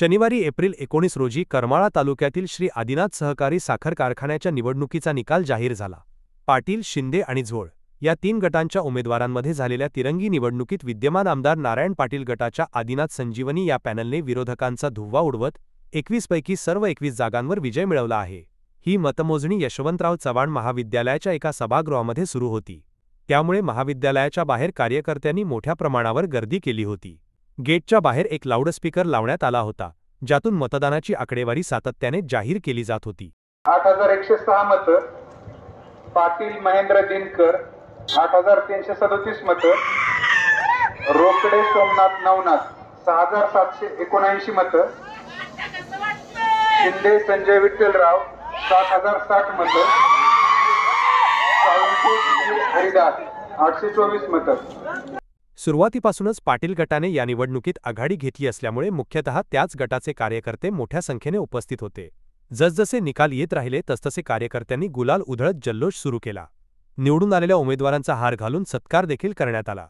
शनिवारी एप्रिल 19 रोजी करमाळा तालुक्यातील श्री आदिनाथ सहकारी साखर कारखान्याच्या निवडणुकीचा निकाल जाहीर झाला। पाटील, शिंदे आणि झोळ या 3 गटांच्या उमेदवारांमध्ये झालेल्या तिरंगी निवडणुकीत विद्यमान आमदार नारायण पाटील गटाच्या आदिनाथ संजीवनी या पॅनलने विरोधकांचा धुव्वा उडवत 21 पैकी सर्व 21 जागांवर विजय मिळवला आहे। ही मतमोजणी यशवंतराव चव्हाण महाविद्यालयाच्या एका सभागृहामध्ये सुरू होती। त्यामुळे महाविद्यालयाच्या बाहेर कार्यकर्त्यांनी मोठ्या प्रमाणावर गर्दी केली होती। गेटच्या बाहेर एक लाऊडस्पीकर लावण्यात आला होता, ज्यातून मतदानाची आकडेवारी सातत्याने जाहीर केली जात होती। 8106 मत, पाटील महेंद्र दिनकर 8337 मत, रोकडे सोमनाथ नवनाथ 6779 मत, शिंदे संजय विठ्ठलराव 7060 मत, हरिदास 824 मत। सुरुवातीपासूनच पाटील गटाने या निवडणुकीत आघाडी घेतली असल्यामुळे मुख्यतः त्याच गटाचे कार्यकर्ते मोठ्या संख्येने उपस्थित होते। जसजसे निकाल येत राहिले तसतसे कार्यकर्त्यांनी गुलाल उधळत जल्लोष सुरू केला। निवडून आलेल्या उमेदवारांचा हार घालून सत्कार देखील करण्यात आला।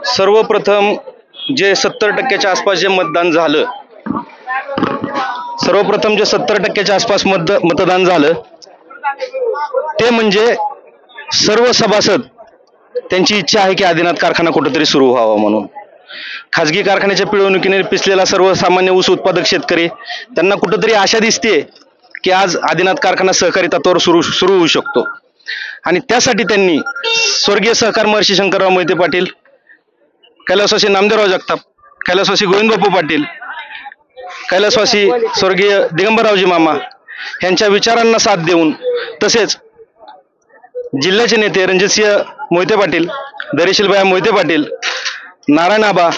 सर्वप्रथम जे 70% आसपास जे मतदान झालं, सर्वप्रथम जे 70% आसपास मतदान झालं ते म्हणजे सर्व सभासद त्यांची इच्छा आहे की आदिनाथ कारखाना कुठेतरी सुरू व्हावा म्हणून। खाजगी कारखान्याच्या पिळवणुकीने पिसलेला सर्वसामान्य ऊस उत्पादक शेतकरी त्यांना कुठेतरी आशा दिसते की आज आदिनाथ कारखाना सहकारी तत्वावर सुरू होऊ शकतो। आणि त्यासाठी त्यांनी स्वर्गीय सहकार महर्षी शंकरराव मोहिते पाटील, कैलासवासी नामदेवराव जगताप, कैलासवासी गोविंदबापू पाटील, कैलासवासी स्वर्गीय दिगंबररावजी मामा यांच्या विचारांना साथ देऊन, तसेच जिल्ह्याचे नेते रणजितसिंह मोहिते पाटील, धैर्यशीलभाई मोहिते पाटील, नारायण आबा,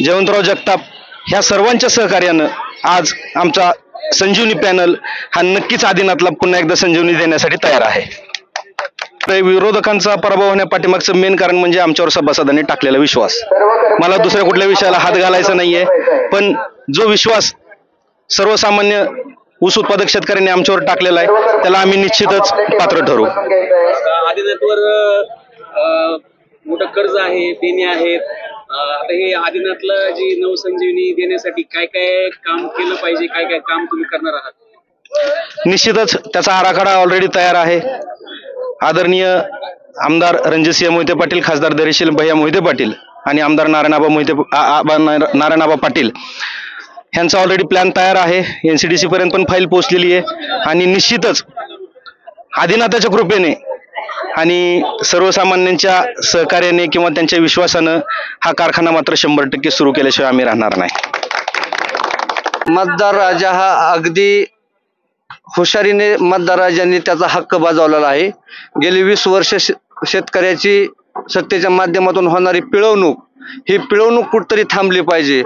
जयवंतराव जगताप ह्या सर्वांच्या सहकार्यानं आज आमचा संजीवनी पॅनल हा नक्कीच आदिनाथला पुन्हा एकदा संजीवनी देण्यासाठी तयार आहे। विरोधकांचा पराभव होण्यापाठीमागचं मेन कारण म्हणजे आमच्यावर सभासदांनी टाकलेला विश्वास। मला दुसऱ्या कुठल्या विषयाला हात घालायचा नाहीये, पण जो विश्वास सर्वसामान्य ऊस उत्पादक शेतकऱ्यांनी आमच्यावर टाकलेला आहे त्याला आम्ही निश्चितच पात्र ठरू। आदिनाथवर मोठं कर्ज आहे, देणे आहेत। आता हे आदिनाथला जी नवसंजीवनी देण्यासाठी काय काय काम केलं पाहिजे, काय काय काम तुम्ही करणार आहात? निश्चितच त्याचा आराखडा ऑलरेडी तयार आहे। आदरणीय आमदार रणजितसिंह मोहिते पाटील, खासदार धैर्यशील भैया मोहिते पाटील आणि आमदार नारायण आबा पाटील यांचा ऑलरेडी प्लॅन तयार आहे। NCDC पर्यंत पण फाईल पोहोचलेली आहे आणि निश्चितच आदिनाथाच्या कृपेने आणि सर्वसामान्यांच्या सहकार्याने किंवा त्यांच्या विश्वासानं हा कारखाना मात्र 100% सुरू केल्याशिवाय आम्ही राहणार नाही। मतदार राजा हा अगदी हुशारीने मतदार राजांनी त्याचा हक्क बजावलेला आहे। गेली 20 वर्ष शेतकऱ्याची सत्तेच्या माध्यमातून होणारी पिळवणूक, ही पिळवणूक कुठतरी थांबली पाहिजे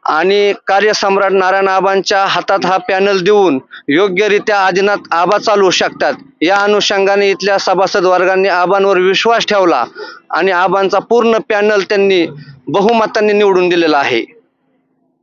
आणि कार्यसम्राट नारायण आबांच्या हातात हा पॅनल देऊन योग्यरित्या आदिनाथ आबा चालवू शकतात या अनुषंगाने इथल्या सभासद वर्गांनी आबांवर विश्वास ठेवला आणि आबांचा पूर्ण पॅनल त्यांनी बहुमतांनी निवडून दिलेला आहे।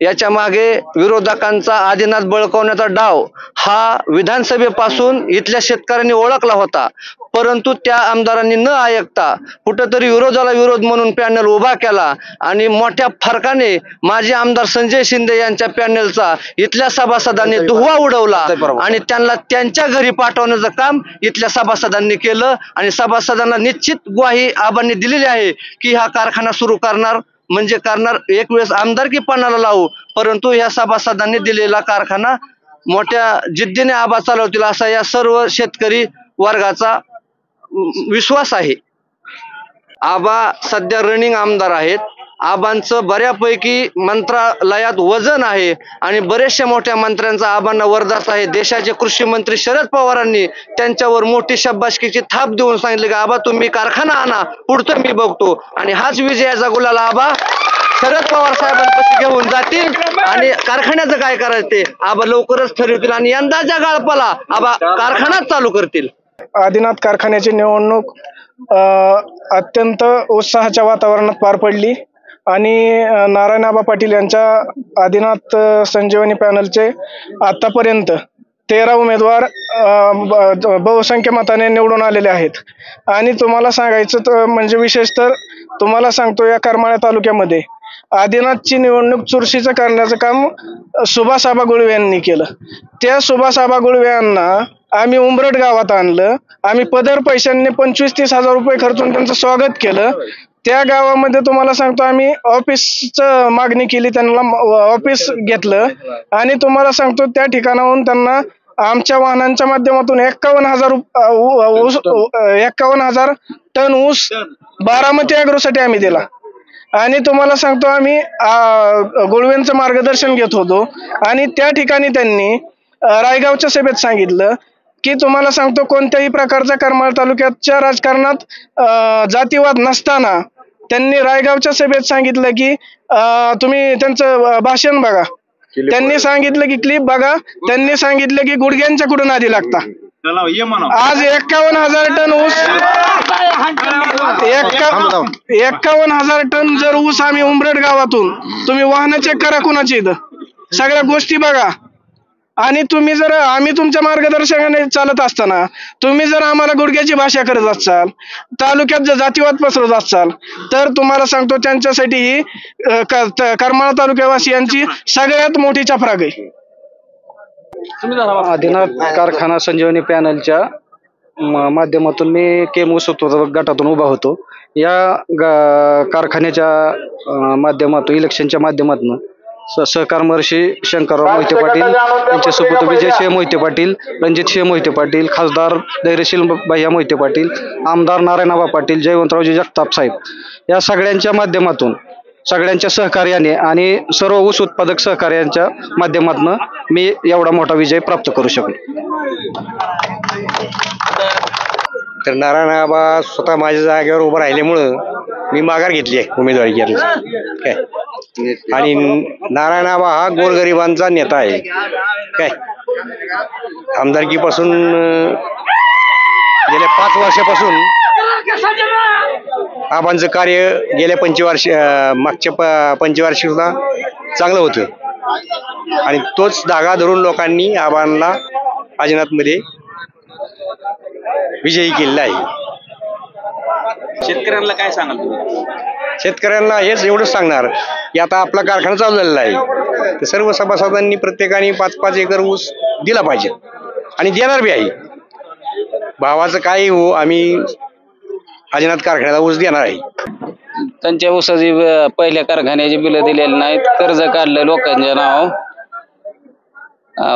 याच्या मागे विरोधकांचा आदिनाथ बळकावण्याचा डाव हा विधानसभेपासून इथल्या शेतकऱ्यांनी ओळखला होता, परंतु त्या आमदारांनी न ऐकता कुठेतरी विरोधाला विरोध म्हणून पॅनल उभा केला आणि मोठ्या फरकाने माजी आमदार संजय शिंदे यांच्या पॅनलचा इथल्या सभासदांनी धुव्वा उडवला आणि त्यांना त्यांच्या घरी पाठवण्याचं काम इथल्या सभासदांनी केलं आणि सभासदांना निश्चित ग्वाही आबांनी दिलेली आहे की हा कारखाना सुरू करणार म्हणजे करणार। एक वेळेस आमदारकी पणाला लावू, परंतु या सभासदांनी दिलेला कारखाना मोठ्या जिद्दीने आबा चालवतील असा या सर्व शेतकरी वर्गाचा विश्वास आहे. आबा सध्या रनिंग आमदार आहेत. आबांचं बऱ्यापैकी मंत्रालयात वजन आहे आणि बरेचशा मोठ्या मंत्र्यांचा आबांना वरदान आहे. देशाचे कृषी मंत्री शरद पवारांनी त्यांच्यावर मोठी शाबासकीची थाप देऊन सांगितले की आबा तुम्ही कारखाना आणा, पुढचं मी बघतो. आणि हाच विजयाचा गुलाल आबा शरद पवार साहेबांपाशी घेऊन जातील आणि कारखान्याचं काय करायचं ते आबा लवकरच ठरवतील आणि यंदाच्या गाळपाला आबा कारखानाच चालू करतील. आदिनाथ कारखान्याची निवडणूक अत्यंत उत्साहाच्या वातावरणात पार पडली आणि नारायण आबा पाटील यांच्या आदिनाथ संजीवनी पॅनलचे आतापर्यंत 13 उमेदवार बहुसंख्य मताने निवडून आलेले आहेत. आणि तुम्हाला सांगायचं तर म्हणजे विशेष तर तुम्हाला सांगतो, या करमाळा तालुक्यामध्ये आदिनाथची निवडणूक चुरशीचं करण्याचं काम सुभाष आबा गुळवे यांनी केलं. त्या सुभाष आबा गुळवे यांना आम्ही उंबरट गावात आणलं. आम्ही पदर पैशांनी 25-30 हजार रुपये खर्चून त्यांचं स्वागत केलं. त्या गावामध्ये तुम्हाला सांगतो आम्ही ऑफिसचं मागणी केली, त्यांना ऑफिस घेतलं आणि तुम्हाला सांगतो त्या ठिकाणाहून त्यांना आमच्या वाहनांच्या माध्यमातून 51,000 टन ऊस बारामती ॲग्रोसाठी आम्ही दिला. आणि तुम्हाला सांगतो आम्ही गुळवेंचं मार्गदर्शन घेत होतो आणि त्या ठिकाणी त्यांनी रायगावच्या सभेत सांगितलं की तुम्हाला सांगतो कोणत्याही प्रकारच्या करमाळा तालुक्याच्या राजकारणात जातीवाद नसताना त्यांनी रायगावच्या सभेत सांगितलं की तुम्ही त्यांचं भाषण बघा. त्यांनी सांगितलं की क्लिप बघा. त्यांनी सांगितलं की गुडघ्यांच्या कुठून आधी लागता. आज 51,000 टन ऊस 51,000 टन जर ऊस आम्ही उंबरट गावातून, तुम्ही वाहनं चेक करा कुणाची इथं, सगळ्या गोष्टी बघा. आणि तुम्ही जर आम्ही तुमच्या मार्गदर्शनाने चालत असताना तुम्ही जर आम्हाला गुडघ्याची भाषा करत असाल, तालुक्यात जर जातीवाद पसरवत असाल, तर तुम्हाला सांगतो त्यांच्यासाठी ही करमाळा तालुक्यावासियांची सगळ्यात मोठी चपराक आहे. आदिनाथ कारखाना संजीवनी पॅनलच्या माध्यमातून मी केम ऊस गटातून उभा होतो. या कारखान्याच्या माध्यमातून इलेक्शनच्या माध्यमातून सहकार महर्षी शंकरराव मोहिते पाटील, त्यांचे सुपुत्र विजयसिंह मोहिते पाटील, रणजितसिंह मोहिते पाटील, खासदार धैर्यशील भैया मोहिते पाटील, आमदार नारायणआबा पाटील, जयवंतरावजी जगताप साहेब, या सगळ्यांच्या माध्यमातून, सगळ्यांच्या सहकार्याने आणि सर्व ऊस उत्पादक सहकार्यांच्या माध्यमातून मी एवढा मोठा विजय प्राप्त करू शकलो. तर नारायणआबा स्वतः माझ्या जागेवर उभं राहिल्यामुळं मी माघार घेतली आहे उमेदवारी घ्यायला काय. आणि नारायणआबा हा गोरगरिबांचा नेता आहे काय. आमदारकीपासून गेल्या 5 वर्षापासून आबांचं कार्य गेल्या मागच्या पंचवार्षिक सुद्धा चांगलं होतं आणि तोच धागा धरून लोकांनी आबांना आदिनाथमध्ये विजयी केलेला आहे. शेतकऱ्यांना काय सांगाल तुम्ही? शेतकऱ्यांना हेच एवढंच सांगणार की आता आपला कारखाना चालू झालेला आहे, तर सर्व सभासदांनी प्रत्येकाने 5-5 एकर ऊस दिला पाहिजे आणि देणार बी आहे. भावाचं काही हो, आम्ही आदिनाथ कारखान्याला ऊस देणार आहे. त्यांच्या ऊसाची पहिल्या कारखान्याची बिलं दिलेली नाहीत, कर्ज काढलं लोकांच्या नाव,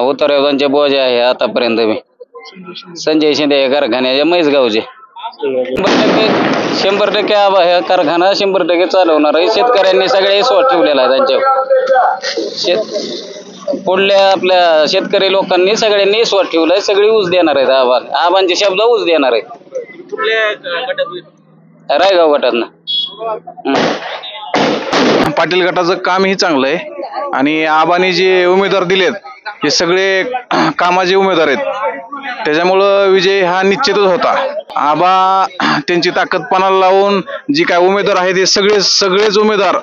उतार्यांच्या बोजा आहे आतापर्यंत. मी संजय शिंदे कारखान्याच्या म्हैसगावचे 100% आबा ह्या कारखाना 100% चालवणार आहे. शेतकऱ्यांनी सगळे विश्वास ठेवलेला आहे त्यांच्यावर. पुढल्या आपल्या शेतकरी लोकांनी सगळ्यांनी विश्वास ठेवलाय. सगळी ऊस देणार आहेत आबांचे शब्द ऊस देणार आहेत. कुठल्या गटात? रायगाव गटातनं. पाटील गटाचं कामही चांगलं आहे आणि आबांनी जे उमेदवार दिलेत हे सगळे कामाचे उमेदवार आहेत, त्याच्यामुळं विजय हा निश्चितच होता. आबा त्यांची ताकद पणाला लावून जी काय उमेदवार आहेत ते सगळेच उमेदवार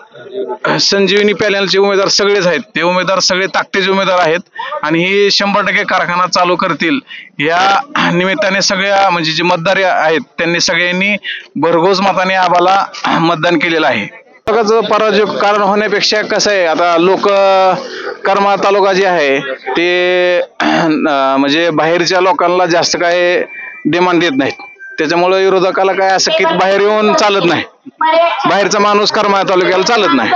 संजीवनी पॅनलचे उमेदवार सगळेच आहेत. ते उमेदवार सगळे ताकदीचे उमेदवार आहेत आणि ही 100% कारखाना चालू करतील. या निमित्ताने सगळ्या म्हणजे जे मतदार आहेत त्यांनी सगळ्यांनी भरघोस मताने आबाला मतदान केलेलं आहे. पराजय कारण होण्यापेक्षा कसं आहे, आता लोक करमाळा तालुका जे आहे ते म्हणजे बाहेरच्या लोकांना जास्त काय डिमांड देत नाहीत, त्याच्यामुळे विरोधकाला काय असं की बाहेर येऊन चालत नाही, बाहेरचा माणूस करमाळा तालुक्याला चालत नाही.